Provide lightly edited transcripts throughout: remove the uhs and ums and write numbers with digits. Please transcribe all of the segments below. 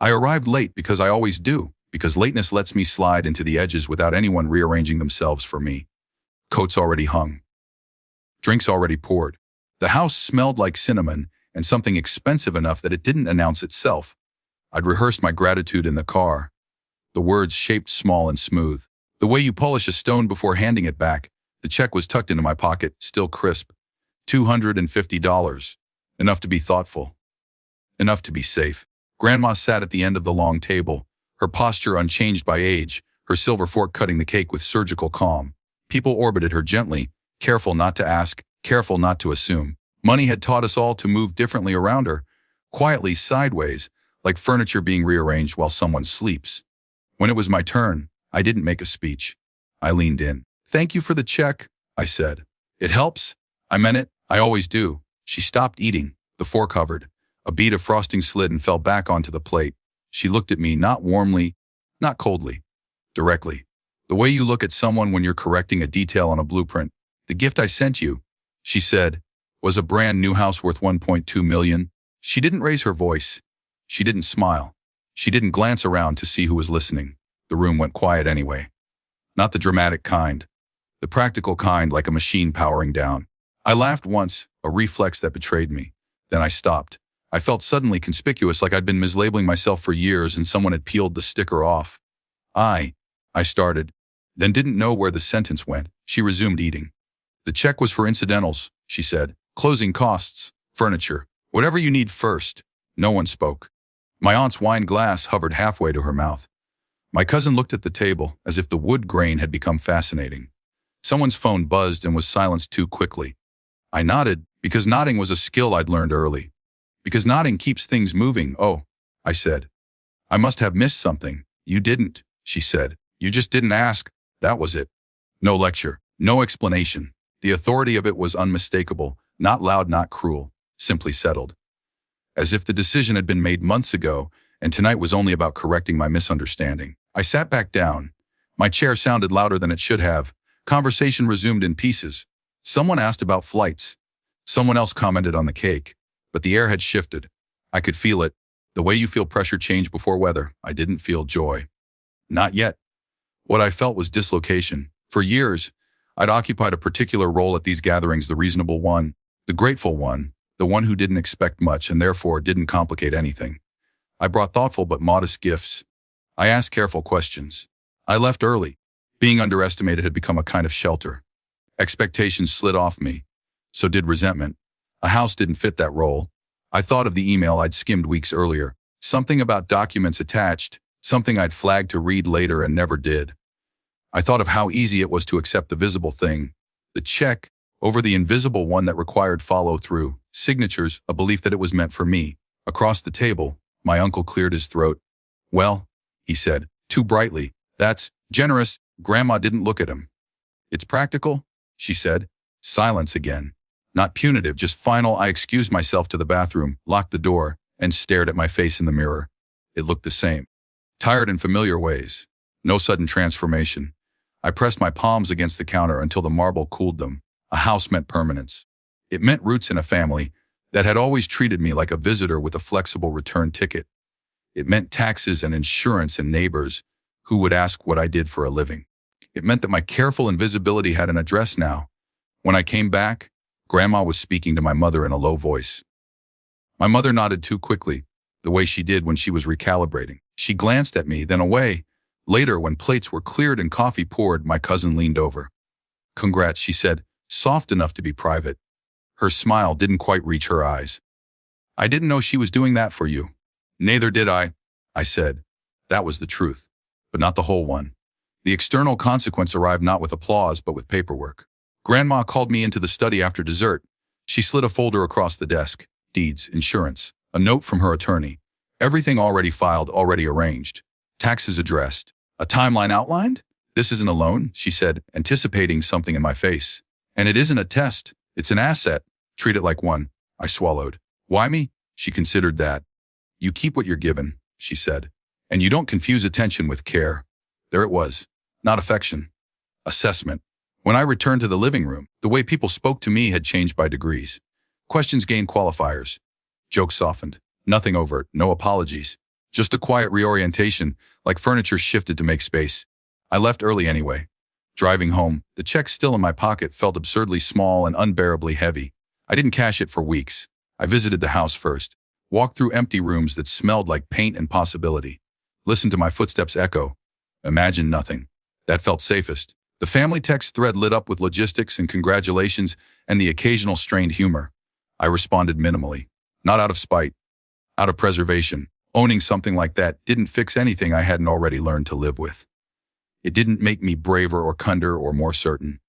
I arrived late because I always do, because lateness lets me slide into the edges without anyone rearranging themselves for me. Coats already hung. Drinks already poured. The house smelled like cinnamon and something expensive enough that it didn't announce itself. I'd rehearsed my gratitude in the car. The words shaped small and smooth. The way you polish a stone before handing it back. The check was tucked into my pocket, still crisp. $250. Enough to be thoughtful. Enough to be safe. Grandma sat at the end of the long table, her posture unchanged by age, her silver fork cutting the cake with surgical calm. People orbited her gently, careful not to ask, careful not to assume. Money had taught us all to move differently around her, quietly sideways, like furniture being rearranged while someone sleeps. When it was my turn, I didn't make a speech. I leaned in. "Thank you for the check," I said. "It helps. I meant it. I always do." She stopped eating, the fork hovered. A bead of frosting slid and fell back onto the plate. She looked at me, not warmly, not coldly, directly. "The way you look at someone when you're correcting a detail on a blueprint. The gift I sent you," she said, "was a brand new house worth $1.2 million. She didn't raise her voice. She didn't smile. She didn't glance around to see who was listening. The room went quiet anyway. Not the dramatic kind. The practical kind, like a machine powering down. I laughed once, a reflex that betrayed me. Then I stopped. I felt suddenly conspicuous, like I'd been mislabeling myself for years and someone had peeled the sticker off. I started, then didn't know where the sentence went. She resumed eating. "The check was for incidentals," she said. "Closing costs, furniture, whatever you need first." No one spoke. My aunt's wine glass hovered halfway to her mouth. My cousin looked at the table, as if the wood grain had become fascinating. Someone's phone buzzed and was silenced too quickly. I nodded, because nodding was a skill I'd learned early. Because nodding keeps things moving. "Oh," I said. "I must have missed something." "You didn't," she said. "You just didn't ask. That was it." No lecture, no explanation. The authority of it was unmistakable, not loud, not cruel, simply settled. As if the decision had been made months ago, and tonight was only about correcting my misunderstanding. I sat back down. My chair sounded louder than it should have. Conversation resumed in pieces. Someone asked about flights. Someone else commented on the cake. But the air had shifted. I could feel it. The way you feel pressure change before weather. I didn't feel joy. Not yet. What I felt was dislocation. For years, I'd occupied a particular role at these gatherings, the reasonable one, the grateful one, the one who didn't expect much and therefore didn't complicate anything. I brought thoughtful but modest gifts. I asked careful questions. I left early. Being underestimated had become a kind of shelter. Expectations slid off me. So did resentment. A house didn't fit that role. I thought of the email I'd skimmed weeks earlier. Something about documents attached, something I'd flagged to read later and never did. I thought of how easy it was to accept the visible thing, the check, over the invisible one that required follow-through, signatures, a belief that it was meant for me. Across the table, my uncle cleared his throat. "Well," he said, too brightly, "that's generous." Grandma didn't look at him. "It's practical," she said. Silence again. Not punitive, just final. I excused myself to the bathroom, locked the door, and stared at my face in the mirror. It looked the same. Tired in familiar ways. No sudden transformation. I pressed my palms against the counter until the marble cooled them. A house meant permanence. It meant roots in a family that had always treated me like a visitor with a flexible return ticket. It meant taxes and insurance and neighbors who would ask what I did for a living. It meant that my careful invisibility had an address now. When I came back, Grandma was speaking to my mother in a low voice. My mother nodded too quickly, the way she did when she was recalibrating. She glanced at me, then away. Later, when plates were cleared and coffee poured, my cousin leaned over. "Congrats," she said, soft enough to be private. Her smile didn't quite reach her eyes. "I didn't know she was doing that for you." "Neither did I said. That was the truth, but not the whole one. The external consequence arrived not with applause, but with paperwork. Grandma called me into the study after dessert. She slid a folder across the desk. Deeds, insurance, a note from her attorney. Everything already filed, already arranged. Taxes addressed. A timeline outlined? "This isn't a loan," she said, anticipating something in my face. "And it isn't a test. It's an asset. Treat it like one." I swallowed. "Why me?" She considered that. "You keep what you're given," she said. "And you don't confuse attention with care." There it was. Not affection. Assessment. When I returned to the living room, the way people spoke to me had changed by degrees. Questions gained qualifiers. Jokes softened. Nothing overt, no apologies. Just a quiet reorientation, like furniture shifted to make space. I left early anyway. Driving home, the check still in my pocket felt absurdly small and unbearably heavy. I didn't cash it for weeks. I visited the house first, walked through empty rooms that smelled like paint and possibility, listened to my footsteps echo. Imagine nothing. That felt safest. The family text thread lit up with logistics and congratulations and the occasional strained humor. I responded minimally, not out of spite, out of preservation. Owning something like that didn't fix anything I hadn't already learned to live with. It didn't make me braver or kinder or more certain.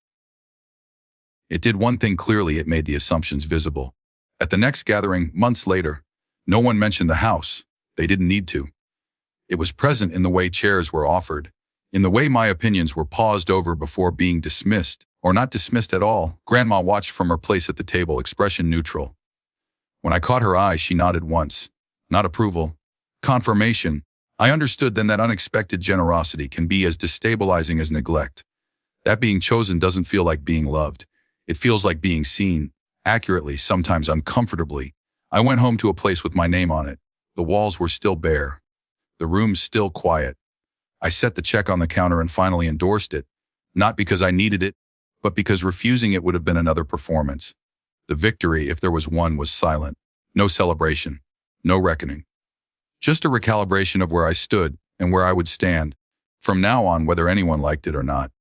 It did one thing clearly: it made the assumptions visible. At the next gathering, months later, no one mentioned the house. They didn't need to. It was present in the way chairs were offered, in the way my opinions were paused over before being dismissed, or not dismissed at all. Grandma watched from her place at the table, expression neutral. When I caught her eye, she nodded once. Not approval. Confirmation. I understood then that unexpected generosity can be as destabilizing as neglect. That being chosen doesn't feel like being loved. It feels like being seen, accurately, sometimes uncomfortably. I went home to a place with my name on it. The walls were still bare. The room still quiet. I set the check on the counter and finally endorsed it, not because I needed it, but because refusing it would have been another performance. The victory, if there was one, was silent. No celebration. No reckoning. Just a recalibration of where I stood and where I would stand, from now on, whether anyone liked it or not.